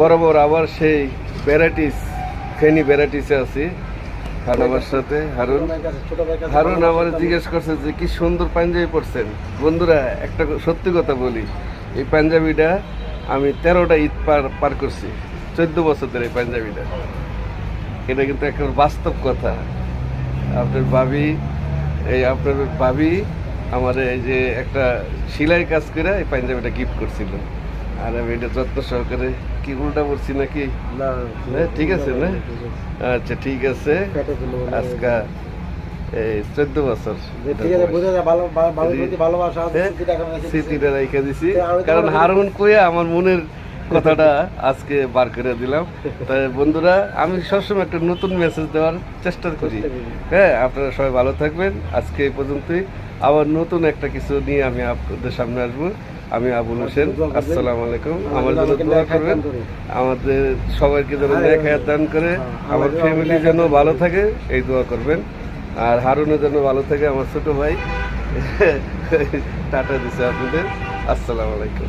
বরাবর আবার সেই ভ্যারাইটিস ফেনি ভ্যারাইটিসে আছি আমার সাথে হারুন আমার জিজ্ঞেস করছে যে কি সুন্দর পাঞ্জাবি পরছেন। বন্ধুরা একটা সত্যি কথা বলি, এই পাঞ্জাবিটা আমি 13টা ঈদ পার করছি, 14 বছর ধরে এই পাঞ্জাবিটা। এটা কিন্তু একটা বাস্তব কথা। আপনার ভাবি আমার এই যে একটা সেলাই কাজ করে এই পাঞ্জাবিটা গিফট করছিল, আর আমি এটা যত্ন সহকারে কি উল্টা পড়ছি নাকি? ঠিক আছে না? আচ্ছা ঠিক আছে। আজকে এই 14 বছর স্মৃতিটা রেখে দিছি, কারণ হারুন কইয়া আমার মনের কথাটা আজকে বার করে দিলাম। তাই বন্ধুরা, আমি সবসময় একটা নতুন মেসেজ দেওয়ার চেষ্টা করি। হ্যাঁ, আপনারা সবাই ভালো থাকবেন। আজকে এই পর্যন্তই, আবার নতুন একটা কিছু নিয়ে আমি আপনাদের সামনে আসবো। আমি আবুল হোসেন, আসসালামু আলাইকুম। আমার জন্য দোয়া করবেন, আমাদের সবাইকে যেন নেক হায়াত দান করে, আমার ফ্যামিলি যেন ভালো থাকে এই দোয়া করবেন। আর হারুনের জন্য ভালো থাকে, আমার ছোট ভাই। টাটা দিছে আপনাদের। আসসালামু আলাইকুম।